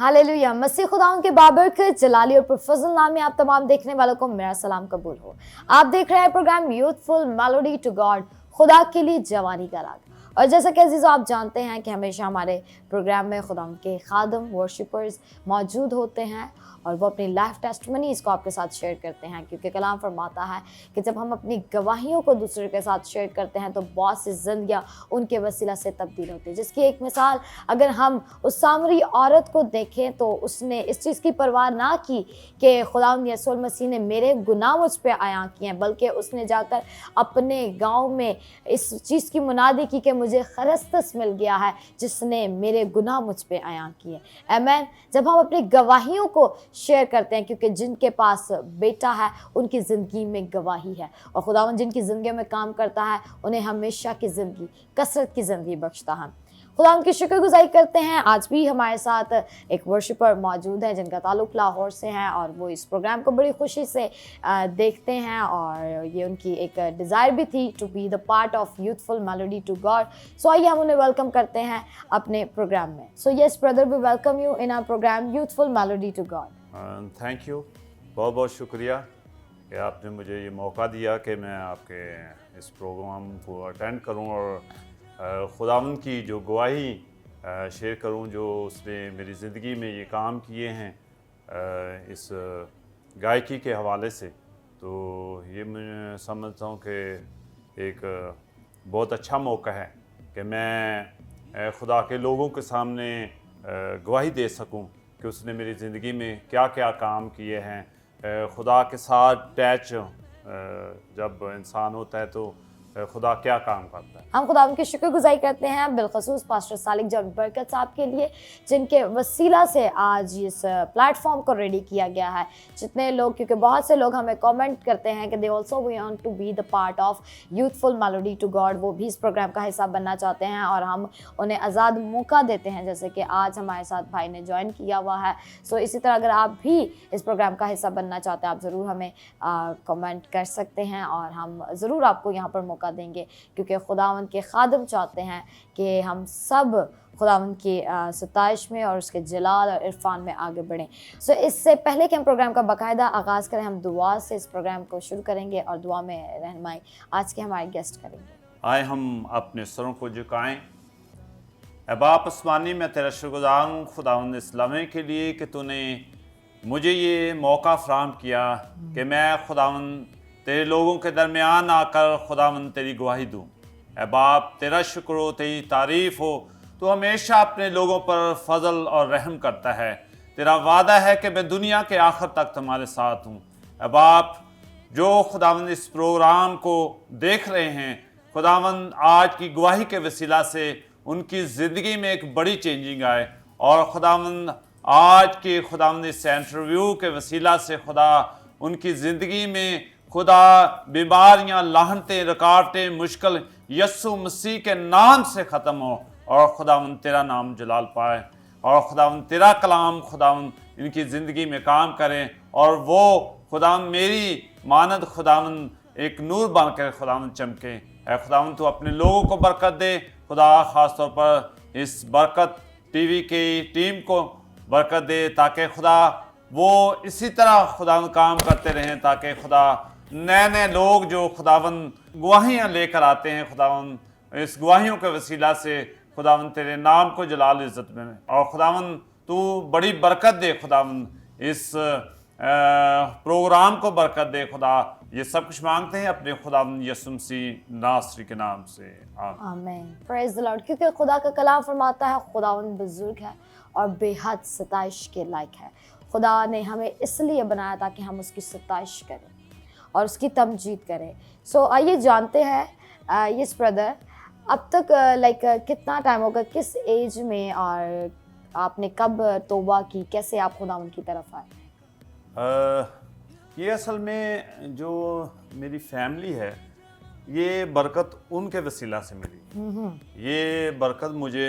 Hallelujah. मसीह खुदाउन के बाबरकत जलाली और professional नाम में आप तमाम देखने वालों को मेरा सलाम कबूल हो। आप देख रहे हैं program youthful melody to God, खुदा के लिए जवानी का राग। और जैसा कि अजीज़ों आप जानते हैं कि हमेशा हमारे प्रोग्राम में खुदाउन के खादम वर्शिपर्स मौजूद होते हैं और वो अपनी लाइफ टेस्टमनीज़ को आपके साथ शेयर करते हैं, क्योंकि कलाम फरमाता है कि जब हम अपनी गवाहियों को दूसरे के साथ शेयर करते हैं तो बहुत सी जिंदगियाँ उनके वसीला से तब्दील होती है। जिसकी एक मिसाल अगर हम उस सामरी औरत को देखें तो उसने इस चीज़ की परवाह ना की कि खुदावंद यीशु मसीह ने मेरे गुनाह मुझ पे आया किए हैं, बल्कि उसने जाकर अपने गाँव में इस चीज़ की मुनादी की कि मुझे खरस्तस मिल गया है जिसने मेरे गुनाह मुझ पे आया किए। आमीन। जब हम अपनी गवाहियों को शेयर करते हैं, क्योंकि जिनके पास बेटा है उनकी ज़िंदगी में गवाही है, और खुदावंद जिनकी ज़िंदगी में काम करता है उन्हें हमेशा की ज़िंदगी, कसरत की ज़िंदगी बख्शता है। खुदा उनकी शुक्रगुजारी करते हैं। आज भी हमारे साथ एक वर्शिपर मौजूद है जिनका ताल्लुक लाहौर से है और वो इस प्रोग्राम को बड़ी खुशी से देखते हैं, और ये उनकी एक डिज़ायर भी थी to be the part of youthful melody to God. So आइए हम उन्हें वेलकम करते हैं अपने प्रोग्राम में। So yes brother, we welcome you in our programme youthful melody to God. Thank you, बहुत बहुत शुक्रिया कि आपने मुझे ये मौका दिया कि मैं आपके इस प्रोग्राम को अटेंड करूं और खुदावंद की जो गवाही शेयर करूं जो उसने मेरी ज़िंदगी में ये काम किए हैं इस गायकी के हवाले से। तो ये मैं समझता हूं कि एक बहुत अच्छा मौका है कि मैं खुदा के लोगों के सामने गवाही दे सकूं कि उसने मेरी ज़िंदगी में क्या क्या काम किए हैं। खुदा के साथ टैच जब इंसान होता है तो खुदा क्या काम करता है। हम खुदा उनकी शुक्रगुजारी करते हैं बिलखसूस पास्टर सालिक जॉन बरकत साहब के लिए, जिनके वसीला से आज इस प्लेटफॉर्म को रेडी किया गया है। जितने लोग, क्योंकि बहुत से लोग हमें कमेंट करते हैं कि they also want to be the part of youthful melody to God, वो भी इस प्रोग्राम का हिस्सा बनना चाहते हैं और हम उन्हें आज़ाद मौका देते हैं, जैसे कि आज हमारे साथ भाई ने ज्वाइन किया हुआ है। सो इसी तरह अगर आप भी इस प्रोग्राम का हिस्सा बनना चाहते हैं, आप ज़रूर हमें कमेंट कर सकते हैं और हम ज़रूर आपको यहाँ पर मौका देंगे, क्योंकि खुदावंद के खादम चाहते हैं कि हम सब खुदावंद की सताइश में और उसके जलाल और इरफान में आगे बढ़ें। सो इससे पहले कि हम प्रोग्राम का बाकायदा आगाज़ करें, हम दुआ से इस प्रोग्राम को शुरू करेंगे और दुआ में रहनुमाई आज के हमारे गेस्ट करेंगे। आए हम अपने सरों को झुकाएं। ऐ बाप आसमानी, मैं तेरा शुक्रगुज़ार हूँ खुदावंद इस लम्हे के लिए कि तूने मुझे ये मौका फराहम किया कि मैं खुदावंद तेरे लोगों के दरमियान आकर खुदावंद तेरी गवाही दूँ। ऐ बाप, तेरा शुक्र हो, तेरी तारीफ़ हो। तू हमेशा अपने लोगों पर फजल और रहम करता है। तेरा वादा है कि मैं दुनिया के आखिर तक तुम्हारे साथ हूँ। ऐ बाप, जो खुदावंद इस प्रोग्राम को देख रहे हैं, खुदावंद आज की गवाही के वसीला से उनकी ज़िंदगी में एक बड़ी चेंजिंग आए, और खुदावंद आज के खुदावंद इस इंटरव्यू के वसीला से खुदा उनकी ज़िंदगी में खुदा बीमारियां, लाहनतें, रुकावटें, मुश्किल यस्सु मसीह के नाम से ख़त्म हो और खुदावंद तेरा नाम जलाल पाए, और खुदावंद तेरा कलाम खुदावंद इनकी ज़िंदगी में काम करें, और वो खुदावंद मेरी मानद खुदावंद एक नूर बनकर खुदावंद चमके। है खुदावंद, तू अपने लोगों को बरकत दे। खुदा ख़ास तौर पर इस बरकत टीवी की टीम को बरकत दे, ताकि खुदा वो इसी तरह खुदावंद काम करते रहें, ताकि खुदा नए नए लोग जो खुदावंद गवाहियाँ लेकर आते हैं, खुदावंद इस गवाहियों के वसीला से खुदावंद तेरे नाम को जलाल इज़्ज़त में, और खुदावंद तू बड़ी बरकत दे। खुदावंद इस प्रोग्राम को बरकत दे। खुदा ये सब कुछ मांगते हैं अपने खुदावंद यीशु मसीह नासरी के नाम से, आमीन। Praise the Lord. क्योंकि खुदा का कलाम फरमाता है खुदावंद बुजुर्ग है और बेहद सताइश के लायक है। खुदा ने हमें इसलिए बनाया ताकि हम उसकी सताइश करें और उसकी तमजीद करें। सो आइए जानते हैं यस ब्रदर, अब तक कितना टाइम होगा, किस एज में, और आपने कब तौबा की, कैसे आप खुदावंद की तरफ आए? ये असल में जो मेरी फैमिली है, ये बरकत उनके वसीला से मिली। ये बरकत मुझे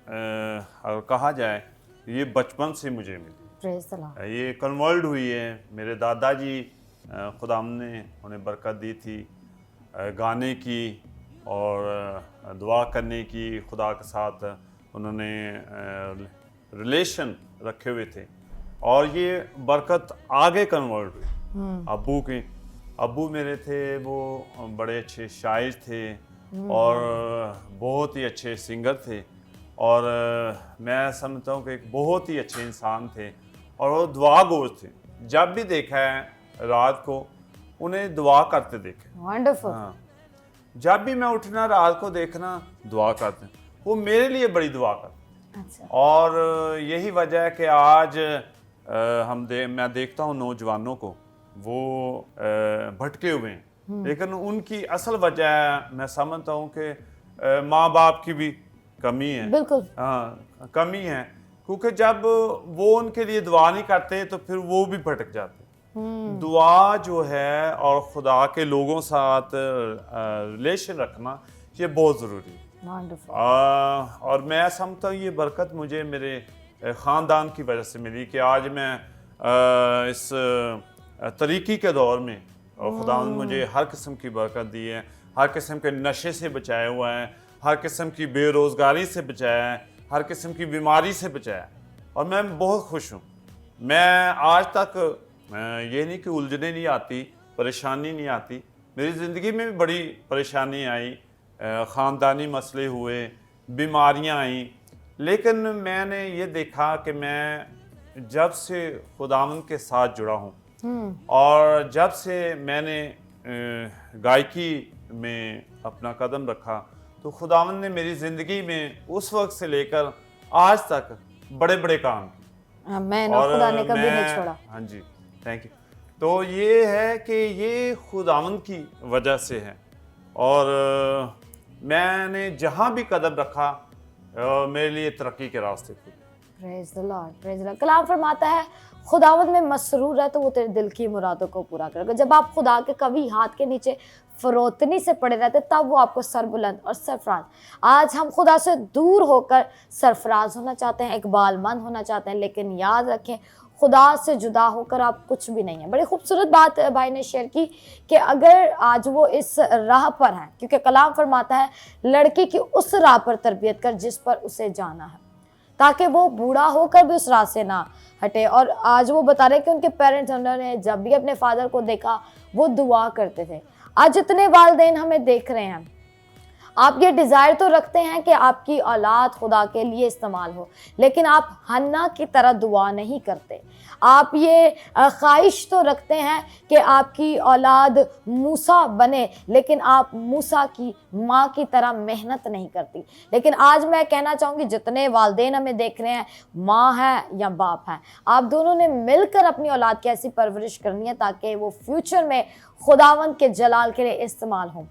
अगर कहा जाए ये बचपन से मुझे मिली। Praise the Lord. ये कन्वर्ट हुई है। मेरे दादाजी खुदा ने उन्हें बरकत दी थी गाने की और दुआ करने की। खुदा के साथ उन्होंने रिलेशन रखे हुए थे और ये बरकत आगे कन्वर्ट हुई। अब्बू मेरे थे, वो बड़े अच्छे शायर थे और बहुत ही अच्छे सिंगर थे और मैं समझता हूँ कि एक बहुत ही अच्छे इंसान थे और वो दुआ गोर थे। जब भी देखा है रात को उन्हें दुआ करते देखे। वंडरफुल। हाँ, जब भी मैं उठना रात को देखना दुआ करते, वो मेरे लिए बड़ी दुआ करते। अच्छा। और यही वजह है कि आज मैं देखता हूँ नौजवानों को, वो भटके हुए हैं, लेकिन उनकी असल वजह मैं समझता हूँ कि माँ बाप की भी कमी है। बिल्कुल। हाँ, कमी है, क्योंकि जब वो उनके लिए दुआ नहीं करते तो फिर वो भी भटक जाते। दुआ जो है और खुदा के लोगों साथ रिलेशन रखना ये बहुत ज़रूरी है। वंडरफुल। और मैं समझता हूँ ये बरकत मुझे मेरे ख़ानदान की वजह से मिली कि आज मैं इस तरीक़ी के दौर में खुदा ने मुझे हर किस्म की बरकत दी है, हर किस्म के नशे से बचाया हुआ है, हर किस्म की बेरोज़गारी से बचाया है, हर किस्म की बीमारी से बचाया है और मैं बहुत खुश हूँ। मैं आज तक ये नहीं कि उलझने नहीं आती, परेशानी नहीं आती, मेरी ज़िंदगी में भी बड़ी परेशानी आई, ख़ानदानी मसले हुए, बीमारियां आई, लेकिन मैंने ये देखा कि मैं जब से खुदावंद के साथ जुड़ा हूँ और जब से मैंने गायकी में अपना कदम रखा तो खुदावंद ने मेरी ज़िंदगी में उस वक्त से लेकर आज तक बड़े बड़े काम किए। आमीन। और खुदा ने कभी नहीं छोड़ा। हाँ जी, थैंक यू। तो ये है कि ये खुदावंद की वजह से है और मैंने जहाँ भी कदम रखा मेरे लिए तरक्की के रास्ते खुले। Praise the Lord, praise the Lord. कलाम फरमाता है खुदावंद में मसरूर है तो वो तेरे दिल की मुरादों को पूरा करेगा। जब आप खुदा के कभी हाथ के नीचे फरोतनी से पड़े रहते तब वो आपको सरबुलंद और सरफराज। आज हम खुदा से दूर होकर सरफराज होना चाहते हैं, इकबालमंद होना चाहते हैं, लेकिन याद रखें खुदा से जुदा होकर आप कुछ भी नहीं है। बड़ी खूबसूरत बात भाई ने शेयर की कि अगर आज वो इस राह पर है, क्योंकि कलाम फरमाता है लड़की की उस राह पर तरबियत कर जिस पर उसे जाना है, ताकि वो बूढ़ा होकर भी उस राह से ना हटे। और आज वो बता रहे कि उनके पेरेंट्स, उन्होंने जब भी अपने फादर को देखा वो दुआ करते थे। आज जितने वालिदैन हमें देख रहे हैं, आप ये डिज़ायर तो रखते हैं कि आपकी औलाद खुदा के लिए इस्तेमाल हो, लेकिन आप हन्ना की तरह दुआ नहीं करते। आप ये ख्वाहिश तो रखते हैं कि आपकी औलाद मूसा बने, लेकिन आप मूसा की माँ की तरह मेहनत नहीं करती। लेकिन आज मैं कहना चाहूँगी जितने वालिदैन हमें देख रहे हैं, माँ है या बाप है, आप दोनों ने मिलकर अपनी औलाद की ऐसी परवरिश करनी है ताकि वो फ्यूचर में खुदावंद के जलाल के लिए इस्तेमाल हों।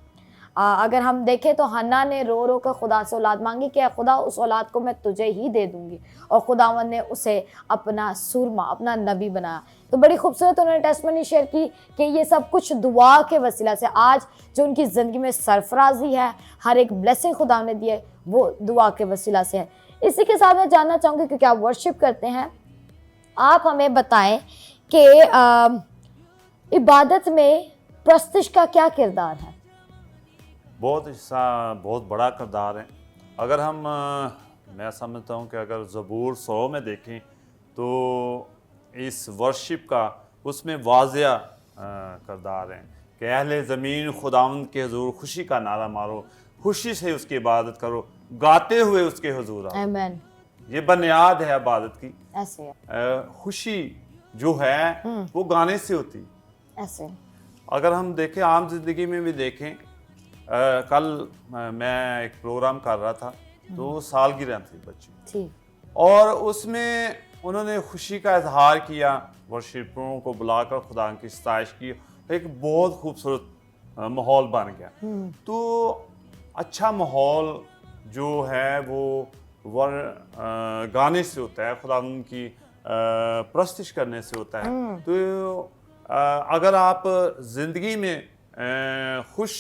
अगर हम देखें तो हन्ना ने रो रो कर खुदा से औलाद मांगी कि खुदा उस औलाद को मैं तुझे ही दे दूंगी, और खुदावन ने उसे अपना सुरमा, अपना नबी बनाया। तो बड़ी खूबसूरत उन्होंने टेस्टमनी शेयर की कि ये सब कुछ दुआ के वसीला से आज जो उनकी ज़िंदगी में सरफराजी है, हर एक ब्लेसिंग खुदा ने दी है, वो दुआ के वसीला से है। इसी के साथ मैं जानना चाहूँगी, क्योंकि आप वर्शिप करते हैं, आप हमें बताएं कि इबादत में प्रस्तिश का क्या किरदार है? बहुत बड़ा किरदार है। अगर हम मैं समझता हूँ कि अगर ज़बूर 100 में देखें तो इस वर्शिप का उसमें वाज़िया किरदार है कि अहले ज़मीन खुदावंद के हुज़ूर खुशी का नारा मारो, खुशी से उसकी इबादत करो, गाते हुए उसके हुज़ूर आओ। आमीन। ये बुनियाद है इबादत की। ऐसे है। खुशी जो है वो गाने से होती है। ऐसे अगर हम देखें आम जिंदगी में भी देखें, कल मैं एक प्रोग्राम कर रहा था तो सालगिरह थी बच्ची, और उसमें उन्होंने खुशी का इजहार किया, वर्शिपरों को बुलाकर खुदा की सताइश की, एक बहुत खूबसूरत माहौल बन गया। तो अच्छा माहौल जो है वो गाने से होता है, खुदा की प्रस्तिश करने से होता है। तो अगर आप ज़िंदगी में खुश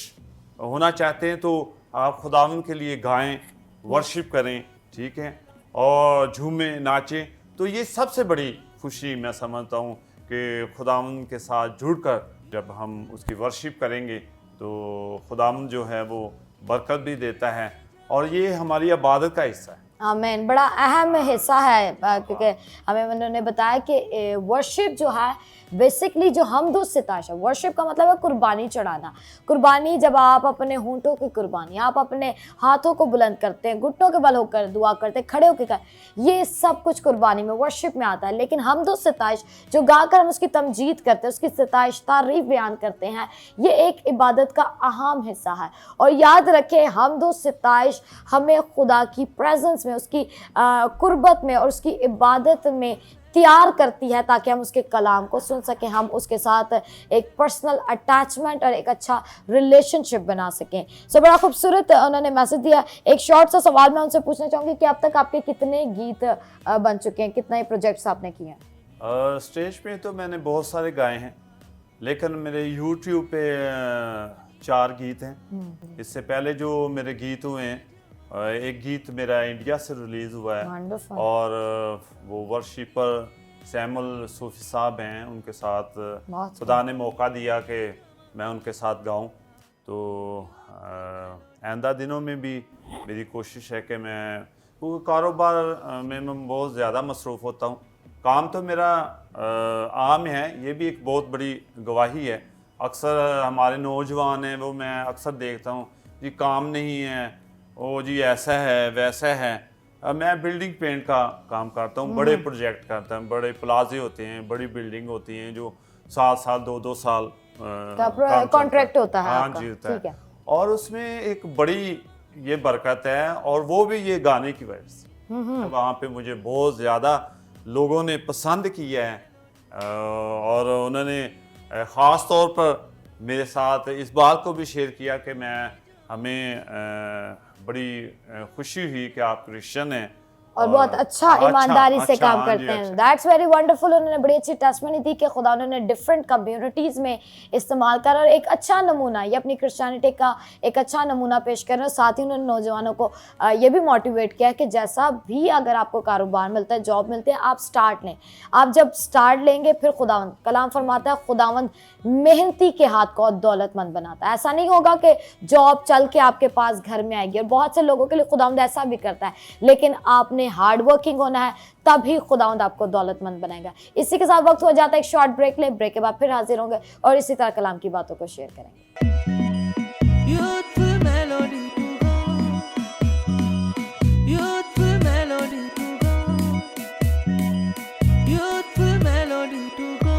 होना चाहते हैं तो आप खुदावन के लिए गाएं, वर्शिप करें, ठीक है, और झूमें, नाचें। तो ये सबसे बड़ी खुशी मैं समझता हूँ कि खुदावन के साथ जुड़कर जब हम उसकी वर्शिप करेंगे तो खुदावन जो है वो बरकत भी देता है और ये हमारी इबादत का हिस्सा है। आमीन। बड़ा अहम हिस्सा है क्योंकि हमें उन्होंने बताया कि वर्शिप जो है बेसिकली जो हमदो सिताश है। वर्शिप का मतलब है कुर्बानी चढ़ाना। कुर्बानी जब आप अपने होंठों की कुर्बानी, आप अपने हाथों को बुलंद करते हैं, घुटनों के बल होकर दुआ करते हैं, खड़े होकर, ये सब कुछ कुर्बानी में वर्शिप में आता है। लेकिन हमदो सिताश जो गाकर हम उसकी तमजीद करते हैं, उसकी सिताश तारीफ बयान करते हैं, ये एक इबादत का अहम हिस्सा है। और याद रखें हमदो सिताश हमें खुदा की प्रेजेंस में, उसकी कुर्बत में और उसकी इबादत में तैयार करती है ताकि हम उसके कलाम को सुन सकें, हम उसके साथ एक पर्सनल अटैचमेंट और एक अच्छा रिलेशनशिप बना सकें। सो बड़ा खूबसूरत उन्होंने मैसेज दिया। एक शॉर्ट सा सवाल मैं उनसे पूछना चाहूँगी कि अब तक आपके कितने गीत बन चुके हैं, कितने प्रोजेक्ट्स आपने किए हैं? स्टेज पे तो मैंने बहुत सारे गाए हैं, लेकिन मेरे यूट्यूब पे 4 गीत हैं। इससे पहले जो मेरे गीत हुए हैं, एक गीत मेरा इंडिया से रिलीज़ हुआ है Wonderful. और वो वर्शिपर सैमुअल सूफी साहब हैं, उनके साथ बहुत खुदा ने मौका दिया कि मैं उनके साथ गाऊं। तो आइंदा दिनों में भी मेरी कोशिश है कि मैं, क्योंकि कारोबार में मैं बहुत ज़्यादा मसरूफ़ होता हूँ। काम तो मेरा आम है, ये भी एक बहुत बड़ी गवाही है। अक्सर हमारे नौजवान हैं, वो मैं अक्सर देखता हूँ जी काम नहीं है, ओ जी ऐसा है वैसा है। मैं बिल्डिंग पेंट का काम करता हूँ, बड़े प्रोजेक्ट करता हूँ, बड़े प्लाजे होते हैं, बड़ी बिल्डिंग होती हैं जो 7 साल 2-2 साल कॉन्ट्रैक्ट होता है हाँ आपका। जी होता ठीक है। है। और उसमें एक बड़ी ये बरकत है, और वो भी ये गाने की वजह से। वहाँ पे मुझे बहुत ज़्यादा लोगों ने पसंद किया है और उन्होंने ख़ास तौर पर मेरे साथ इस बात को भी शेयर किया कि हमें बड़ी खुशी हुई कि आप क्रिश्चियन हैं और बहुत अच्छा ईमानदारी से काम हाँ करते जी, हैं। That's very wonderful. उन्होंने बड़ी अच्छी टेस्टमनी दी कि खुदा उन्होंने डिफरेंट कम्युनिटीज़ में इस्तेमाल कर और एक अच्छा नमूना, ये अपनी क्रिश्चियनिटी का एक अच्छा नमूना पेश कर रहे हैं। साथ ही उन्होंने नौजवानों को ये भी मोटिवेट किया कि जैसा भी अगर आपको कारोबार मिलता है, जॉब मिलती है, आप स्टार्ट लें। आप जब स्टार्ट लेंगे फिर खुदावंद कलाम फरमाता है, खुदावंद मेहनती के हाथ को दौलतमंद बनाता है। ऐसा नहीं होगा कि जॉब चल के आपके पास घर में आएगी, और बहुत से लोगों के लिए खुदावंद ऐसा भी करता है, लेकिन आपने हार्ड वर्किंग होना है, तभी खुदावंद आपको दौलतमंद बनाएगा। इसी के साथ वक्त हो जाता है एक शॉर्ट ब्रेक ले, ब्रेक के बाद फिर हाजिर होंगे और इसी तरह कलाम की बातों को शेयर करेंगे। Youthful melody to go. Youthful melody to go. Youthful melody to go.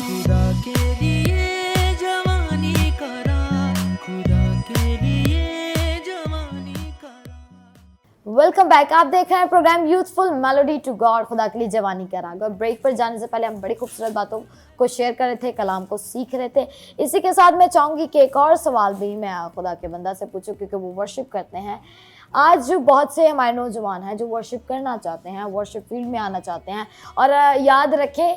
खुदा के लिए जवानी करा, खुदा के लिए जवानी करा। Welcome back. आप देख रहे हैं program youthful melody to God, खुदा के लिए जवानी का राग। और ब्रेक पर जाने से पहले हम बड़ी खूबसूरत बातों को शेयर कर रहे थे, कलाम को सीख रहे थे। इसी के साथ मैं चाहूँगी कि एक और सवाल भी मैं खुदा के बंदा से पूछूं, क्योंकि वो वर्शिप करते हैं। आज जो बहुत से हमारे नौजवान हैं जो वर्शिप करना चाहते हैं, वर्शिप फील्ड में आना चाहते हैं, और याद रखें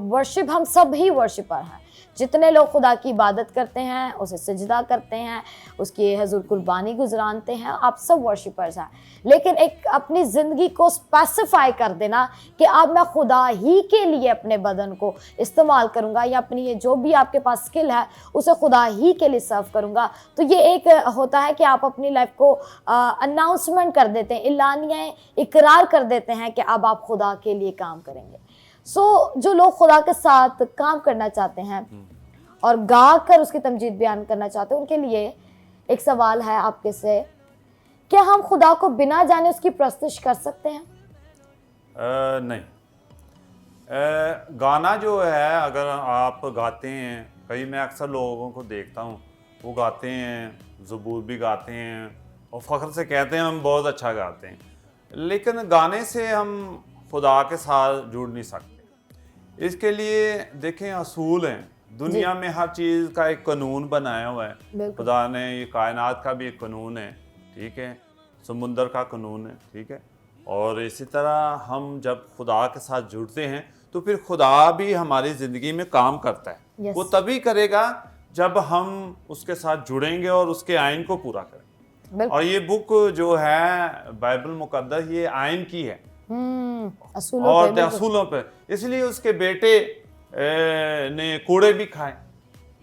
वर्शिप हम सब ही वर्शिपर हैं। जितने लोग खुदा की इबादत करते हैं, उसे सजदा करते हैं, उसकी हजूर कुर्बानी गुजरानते हैं, आप सब वर्शिपर्स हैं। लेकिन एक अपनी ज़िंदगी को स्पेसिफाई कर देना कि अब मैं खुदा ही के लिए अपने बदन को इस्तेमाल करूंगा, या अपनी ये जो भी आपके पास स्किल है उसे खुदा ही के लिए सर्व करूंगा, तो ये एक होता है कि आप अपनी लाइफ को अनाउंसमेंट कर देते हैं, इलानिया इकरार कर देते हैं कि अब आप खुदा के लिए काम करेंगे। जो लोग खुदा के साथ काम करना चाहते हैं और गा कर उसकी तमजीद बयान करना चाहते हैं, उनके लिए एक सवाल है आपके से, क्या हम खुदा को बिना जाने उसकी प्रस्तुत कर सकते हैं? नहीं। गाना जो है, अगर आप गाते हैं, कई मैं अक्सर लोगों को देखता हूँ वो गाते हैं, ज़बूर भी गाते हैं और फ़ख्र से कहते हैं हम बहुत अच्छा गाते हैं, लेकिन गाने से हम खुदा के साथ जुड़ नहीं सकते। इसके लिए देखें असूल हैं, दुनिया में हर चीज़ का एक कानून बनाया हुआ है। खुदा ने ये कायनात का भी एक कानून है, ठीक है, समुंदर का कानून है, ठीक है। और इसी तरह हम जब खुदा के साथ जुड़ते हैं तो फिर खुदा भी हमारी ज़िंदगी में काम करता है। वो तभी करेगा जब हम उसके साथ जुड़ेंगे और उसके आइन को पूरा करेंगे। और ये बुक जो है बाइबल मुकद्दस, ये आइन की है और असूलों पे। इसलिए उसके बेटे ने कूड़े भी खाए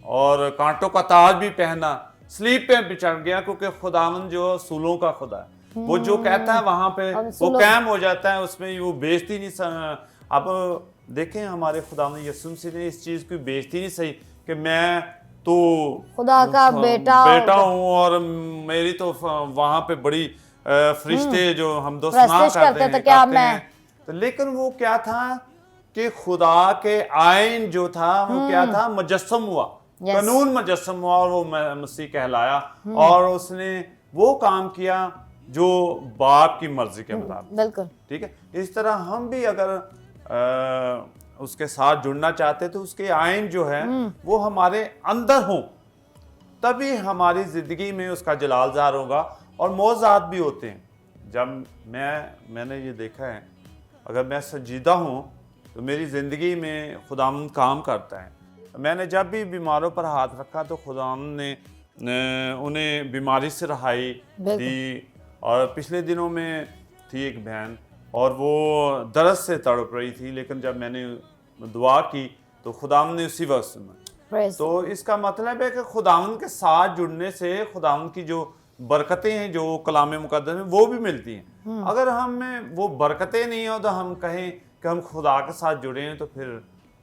और कांटों का ताज भी पहना, स्लीप पे भी चढ़ गया, क्योंकि खुदावन जो असूलों का खुदा है। वो जो कहता है वहां पे हम वो सुनो- कायम हो जाता है, उसमें वो बेइज्जती नहीं अब देखें हमारे खुदा यीशु मसीह ने इस चीज की बेइज्जती नहीं सही कि मैं तो खुदा का बेटा हूँ और मेरी तो वहां पे बड़ी फरिश्ते जो हम दोस्त प्रस्तुत करते तो क्या करते मैं- हैं। तो लेकिन वो क्या था कि खुदा के आइन जो था वो क्या था, मुजस्सम हुआ, Yes. कानून मुजस्सम हुआ और वो मसीह कहलाया और उसने वो काम किया जो बाप की मर्जी के मुताबिक। बिल्कुल ठीक है, इस तरह हम भी अगर उसके साथ जुड़ना चाहते तो उसके आइन जो है वो हमारे अंदर हो, तभी हमारी जिंदगी में उसका जलाल ज़ाहिर होगा। और मौज़ात भी होते हैं। जब मैंने ये देखा है, अगर मैं संजीदा हूँ तो मेरी ज़िंदगी में खुदावंद काम करता है। मैंने जब भी बीमारों पर हाथ रखा तो खुदावंद ने उन्हें बीमारी से रहाई दी। और पिछले दिनों में थी एक बहन और वो दर्द से तड़प रही थी, लेकिन जब मैंने दुआ की तो खुदावंद ने उसी वक्त सुना। Praise तो इसका मतलब है कि खुदावंद के साथ जुड़ने से खुदावंद की जो बरकतें हैं जो कलाम मुकद्दस में वो भी मिलती हैं। अगर हमें वो बरकतें नहीं हो तो हम कहें कि हम खुदा के साथ जुड़े हैं तो फिर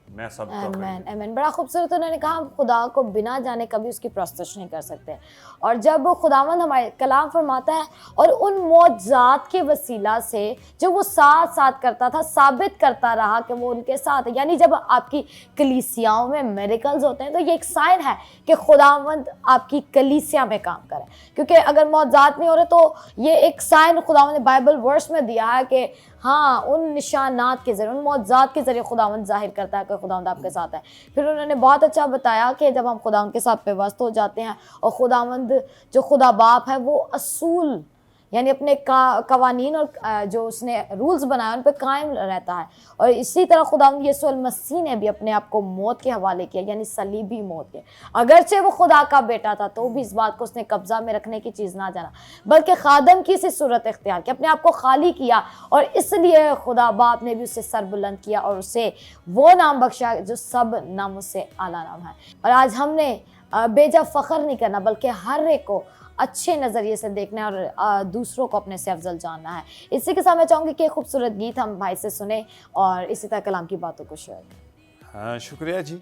मैं सब कर रही आमेन आमेन। बड़ा खूबसूरत उन्होंने कहा, हम खुदा को बिना जाने कभी उसकी प्रस्तुत नहीं कर सकते। और जब खुदावंद हमारे कलाम फरमाता है और उन मौजज़ात के वसीला से जो वो साथ साथ करता था, साबित करता रहा कि वो उनके साथ है। यानी जब आपकी कलीसियाओं में मिरेकल्स होते हैं तो ये एक साइन है कि खुदावंद आपकी कलीसिया में काम करे, क्योंकि अगर मौजज़ात नहीं हो रहे तो ये एक साइन खुदावंद ने बाइबल वर्स में दिया है कि हाँ, उन निशानात के जरिए, उन मौजज़ात के जरिए खुदावंद जाहिर करता है कि खुदावंद आपके साथ है। फिर उन्होंने बहुत अच्छा बताया कि जब हम खुदावंद के साथ पेवस्त हो जाते हैं और खुदावंद जो खुदा बाप है वो असूल यानी अपने कवानीन और जो उसने रूल्स बनाए उन पर कायम रहता है। और इसी तरह खुदावंद यीशु मसीह ने भी अपने आप को मौत के हवाले किया, यानी सलीबी मौत के। अगरचे वो खुदा का बेटा था तो भी इस बात को उसने कब्जा में रखने की चीज़ ना जाना, बल्कि खादम की सी सूरत इख्तियार की, अपने आप को खाली किया। और इसलिए खुदा बाप ने भी उसे सर बुलंद किया और उसे वो नाम बख्शा जो सब नामों से आला नाम है। और आज हमने बेजा फ़ख्र नहीं करना, बल्कि हर एक को अच्छे नज़रिए से देखना है और दूसरों को अपने से अफजल जानना है। इसी के साथ मैं चाहूँगी कि खूबसूरत गीत हम भाई से सुने और इसी तरह कलाम की बातों को शेयर करें। हाँ, शुक्रिया जी।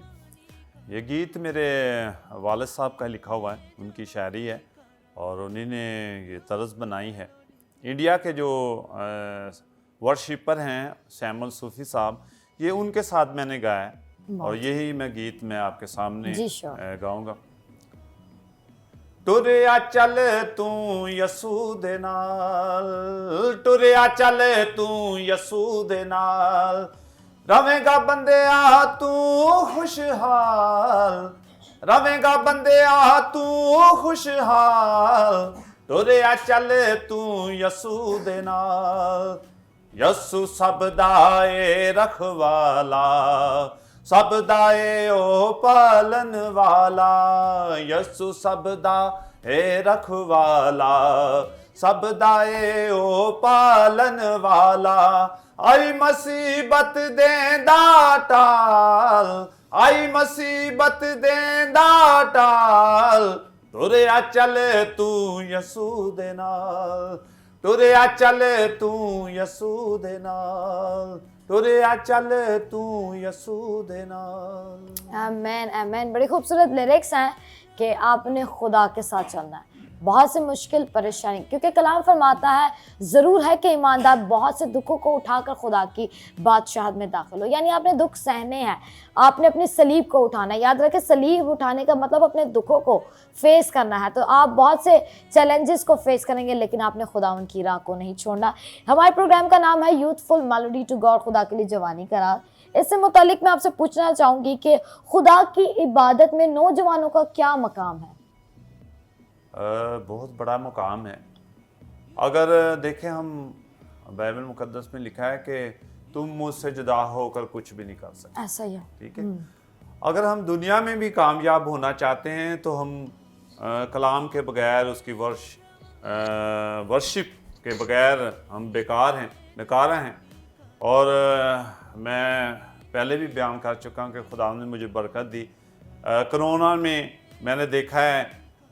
ये गीत मेरे वालिद साहब का लिखा हुआ है, उनकी शायरी है और उन्हीं ने ये तर्ज बनाई है। इंडिया के जो वर्शिपर हैं सैमुअल सूफी साहब, ये उनके साथ मैंने गाया है और यही मैं गीत मैं आपके सामने जी, sure। गाऊंगा। टुरिया चल तू यसू दे नाल, टुरिया चल तू यसू दे नाल, रवेगा बंदिया तू खुशहाल, रवेगा बंदिया तू खुशहाल, टुरिया चल तू यसू दे नाल। यसू सब दाए रखवाला, सब दाए ओ पालन वाला, यसु सब दाए रखवाला, सब दाए ओ पालन वाला। आई मुसीबत देंदा टाल, आई मुसीबत देंदा टाल, तुरिया चल तू यसू दे नाल, तुरिया चल तू यसू दे नाल, तुरिया चल तू यसू दे नाल। आमेन आमेन। बड़ी खूबसूरत लिरिक्स हैं कि आपने खुदा के साथ चलना है। बहुत से मुश्किल परेशानी, क्योंकि कलाम फरमाता है ज़रूर है कि ईमानदार बहुत से दुखों को उठाकर खुदा की बादशाहत में दाखिल हो। यानी आपने दुख सहने हैं, आपने अपनी सलीब को उठाना है। याद रखें, सलीब उठाने का मतलब अपने दुखों को फेस करना है। तो आप बहुत से चैलेंजेस को फेस करेंगे, लेकिन आपने खुदावंद की राह को नहीं छोड़ना। हमारे प्रोग्राम का नाम है यूथफुल मेलोडी टू गॉड, खुदा के लिए जवानी का राह। इससे मुतालिक मैं आपसे पूछना चाहूँगी कि खुदा की इबादत में नौजवानों का क्या मकाम है? बहुत बड़ा मुकाम है। अगर देखें, हम बाइबल मुकद्दस में लिखा है कि तुम मुझसे जुदा होकर कुछ भी नहीं कर सकते। ऐसा ही है। ठीक है। अगर हम दुनिया में भी कामयाब होना चाहते हैं तो हम कलाम के बगैर, उसकी वर्शिप के बगैर हम बेकार हैं। और मैं पहले भी बयान कर चुका हूँ कि खुदा ने मुझे बरकत दी। कोरोना में मैंने देखा है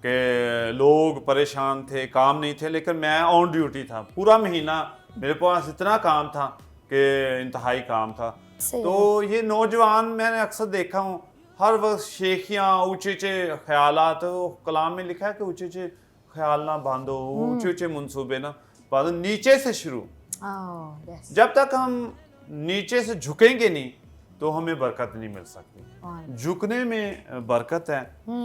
कि लोग परेशान थे, काम नहीं थे, लेकिन मैं ऑन ड्यूटी था पूरा महीना। मेरे पास इतना काम था कि इंतहाई काम था। सही तो ये नौजवान मैंने अक्सर देखा हूँ, हर वक्त शेखियाँ, ऊँचे ऊँचे ख्यालात। कलाम में लिखा है कि ऊँचे ऊँचे ख्याल ना बांधो, ऊँचे ऊँचे मंसूबे ना बांधो, नीचे से शुरू। यस जब तक हम नीचे से झुकेंगे नहीं तो हमें बरकत नहीं मिल सकती। झुकने में बरकत है।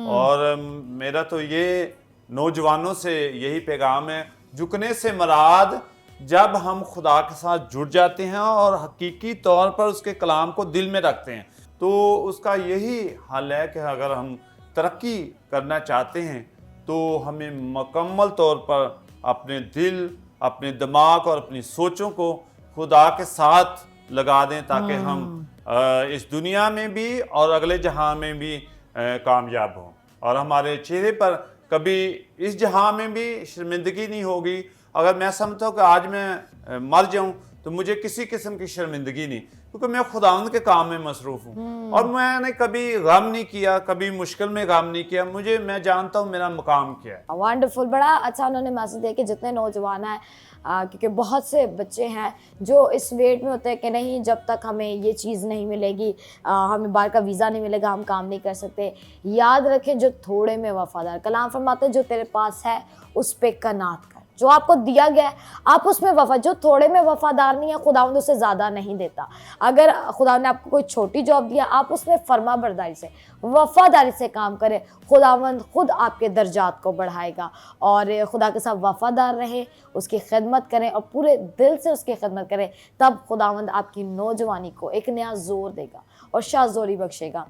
और मेरा तो ये नौजवानों से यही पैगाम है, झुकने से मराद जब हम खुदा के साथ जुड़ जाते हैं और हकीकी तौर पर उसके कलाम को दिल में रखते हैं, तो उसका यही हल है कि अगर हम तरक्की करना चाहते हैं तो हमें मुकम्मल तौर पर अपने दिल, अपने दिमाग और अपनी सोचों को खुदा के साथ लगा दें, ताकि हम इस दुनिया में भी और अगले जहां में भी कामयाब हों, और हमारे चेहरे पर कभी इस जहां में भी शर्मिंदगी नहीं होगी। अगर मैं समझता हूँ कि आज मैं मर जाऊं तो मुझे किसी किस्म की शर्मिंदगी नहीं, क्योंकि मैं खुदावंद के काम में मसरूफ हूँ और मैंने कभी गम नहीं किया, कभी मुश्किल में गम नहीं किया। मैं जानता हूँ मेरा मुकाम क्या है। वंडरफुल, बड़ा अच्छा उन्होंने मैसेज दिया कि जितने नौजवान हैं, क्योंकि बहुत से बच्चे हैं जो इस वेट में होते हैं कि नहीं, जब तक हमें ये चीज़ नहीं मिलेगी, हमें बाहर का वीज़ा नहीं मिलेगा, हम काम नहीं कर सकते। याद रखें, जो थोड़े में वफादार, कलाम फरमाते हैं जो तेरे पास है उस पे कनात कर, जो आपको दिया गया है आप उसमें जो थोड़े में वफादार नहीं है, खुदावंद उसे ज़्यादा नहीं देता। अगर खुदा ने आपको कोई छोटी जॉब दिया, आप उसमें फर्मा बरदारी से, वफादारी से काम करें, खुदावंद खुद आपके दर्जात को बढ़ाएगा। और खुदा के साथ वफादार रहे, उसकी खिदमत करें और पूरे दिल से उसकी खिदमत करें, तब खुदावंद आपकी नौजवानी को एक नया जोर देगा और शाज़ोरी बख्शेगा।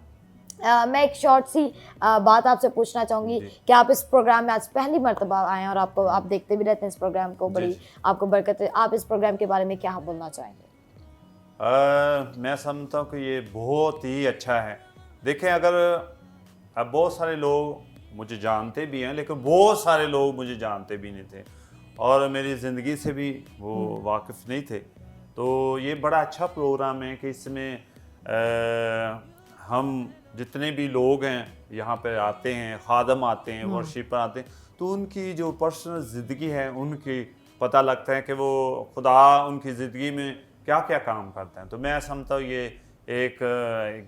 मैं एक शॉर्ट सी बात आपसे पूछना चाहूँगी कि आप इस प्रोग्राम में आज पहली मर्तबा आए हैं और आप देखते भी रहते हैं इस प्रोग्राम को, बड़ी आपको बरकत है। आप इस प्रोग्राम के बारे में क्या बोलना चाहेंगे? मैं समझता हूँ कि ये बहुत ही अच्छा है। देखें, अगर अब बहुत सारे लोग मुझे जानते भी हैं, लेकिन बहुत सारे लोग मुझे जानते भी नहीं थे और मेरी ज़िंदगी से भी वो वाकिफ़ नहीं थे। तो ये बड़ा अच्छा प्रोग्राम है कि इसमें हम जितने भी लोग हैं यहाँ पे आते हैं, खादम आते हैं, वर्शिपर आते हैं, तो उनकी जो पर्सनल ज़िंदगी है उनकी पता लगता है कि वो खुदा उनकी ज़िंदगी में क्या क्या काम करते हैं। तो मैं समझता हूँ ये एक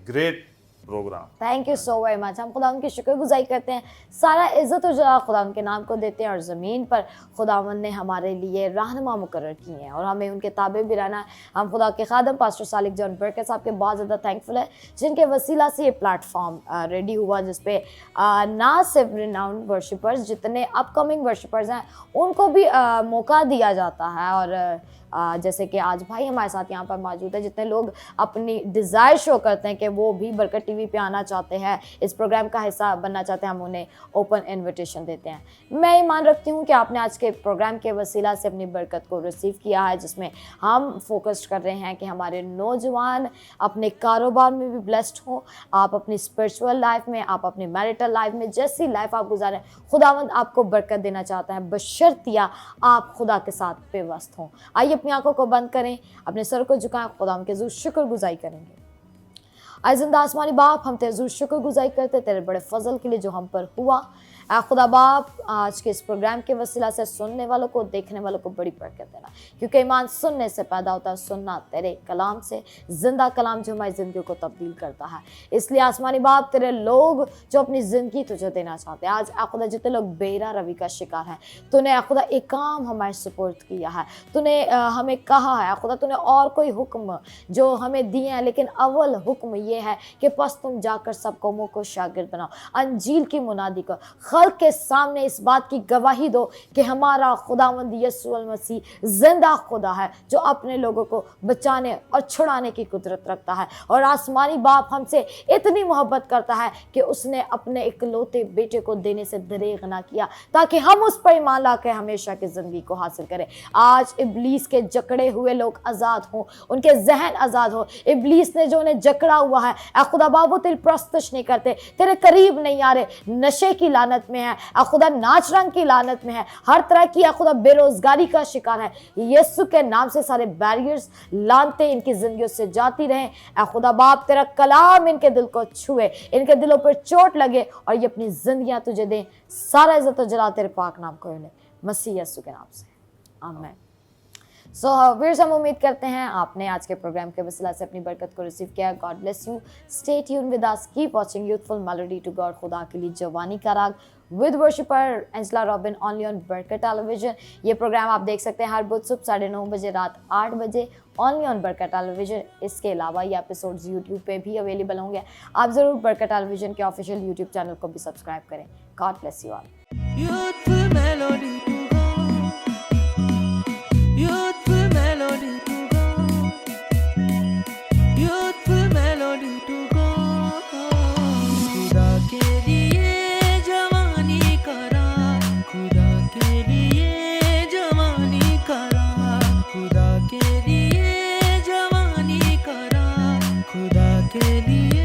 great program. Thank you so very much. हम खुदा उनकी शुक्रगुजारी करते हैं, सारा इज़्ज़त और जलाल खुदा उनके नाम को देते हैं और ज़मीन पर खुदावंद ने हमारे लिए रहनुमा मुकर्रर किए हैं और हमें उनके ताबे भी रहना है। हम खुदा के खादम पास्टर सालिक जॉन बरकत साहब के बहुत ज़्यादा थैंकफुल है, जिनके वसीला से ये प्लेटफॉर्म रेडी हुआ, जिसपे ना सिर्फ रिनाउंड वर्शिपर्स, जितने अपकमिंग वर्शिपर्स हैं उनको भी मौका दिया जाता है। और जैसे कि आज भाई हमारे साथ यहाँ पर मौजूद है, जितने लोग अपनी डिज़ायर शो करते हैं कि वो भी बरकत टीवी पे आना चाहते हैं, इस प्रोग्राम का हिस्सा बनना चाहते हैं, हम उन्हें ओपन इनविटेशन देते हैं। मैं ईमान रखती हूँ कि आपने आज के प्रोग्राम के वसीला से अपनी बरकत को रिसीव किया है, जिसमें हम फोकस कर रहे हैं कि हमारे नौजवान अपने कारोबार में भी ब्लेस्ड हों, आप अपनी स्पिरिचुअल लाइफ में, आप अपनी मैरिटल लाइफ में, जैसी लाइफ आप गुजारें, खुदावंद आपको बरकत देना चाहता है, बशर्तिया आप खुदा के साथ पेवस्त हों। आइए अपनी आंखों को बंद करें, अपने सर को झुकाएं, खुदा के ज़रूर शुक्रगुजारी करेंगे। आए ज़िंदा आसमानी बाप, हम तेरे ज़रूर शुक्रगुजारी करते तेरे बड़े फजल के लिए जो हम पर हुआ। खुदा बाप, आज के इस प्रोग्राम के वसीला से सुनने वालों को, देखने वालों को बड़ी बरकत देना, क्योंकि ईमान सुनने से पैदा होता है, सुनना तेरे कलाम से, जिंदा कलाम जो हमारी ज़िंदगी को तब्दील करता है। इसलिए आसमानी बाप, तेरे लोग जो अपनी ज़िंदगी तुझे देना चाहते हैं, आज खुदा जितने लोग बेरा रवि का शिकार हैं, तूने खुदा एक काम हमारे सुपुर्द किया है, तूने हमें कहा है खुदा, तूने और कोई हुक्म जो हमें दिए हैं, लेकिन अव्वल हुक्म ये है कि बस तुम जाकर सब कौमों को शागिर्द बनाओ, अंजील की मुनादी को खल्क के सामने इस बात की गवाही दो कि हमारा खुदावंद यीशु मसीह जिंदा खुदा है, जो अपने लोगों को बचाने और छुड़ाने की कुदरत रखता है। और आसमानी बाप हमसे इतनी मोहब्बत करता है कि उसने अपने इकलौते बेटे को देने से दरेग ना किया, ताकि हम उस पर ईमान लाकर हमेशा की जिंदगी को हासिल करें। आज इब्लीस के जकड़े हुए लोग आज़ाद हों, उनके जहन आज़ाद हो। इब्लीस ने जो उन्हें जकड़ा हुआ है, खुदा बाबू तेरी प्रस्तश नहीं करते, तेरे करीब नहीं आ रहे, नशे की लानत में है, या खुदा नाच रंग की लानत में है, हर तरह की या खुदा बेरोजगारी का शिकार है, यीशु के नाम से सारे बैरियर्स लानते इनकी जिंदगियों से जाती रहें। या खुदा बाप तेरा कलाम इनके दिल को छुए, इनके दिलों पर चोट लगे और ये अपनी जिंदगियां तुझे दें। सारा इज्जत और जलाल तेरे पाक नाम को ले, मसीह यीशु के नाम से, आमीन। व्यूअर्स, हम उम्मीद करते हैं आपने आज के प्रोग्राम के वसीला से अपनी बरकत को रिसीव किया। God bless you, stay tune with us, keep watching youthful melody to God, खुदा के लिए जवानी का राग with worshipper Angela Robin, only on Barkat television. ये प्रोग्राम आप देख सकते हैं हर बुध सुबह 9:30 बजे, रात 8 बजे, ओनली ऑन बरकत टेलीविजन। इसके अलावा ये एपिसोड्स यूट्यूब पे भी अवेलेबल होंगे। आप ज़रूर बरकत टेलीविजन के ऑफिशियल यूट्यूब चैनल को भी सब्सक्राइब करें। God bless you all. Youthful melody to God, youthful melody to God, youthful melody to God। खुदा के लिए जवानी करा, खुदा के लिए जवानी करा, खुदा के लिए जवानी करा, खुदा के लिए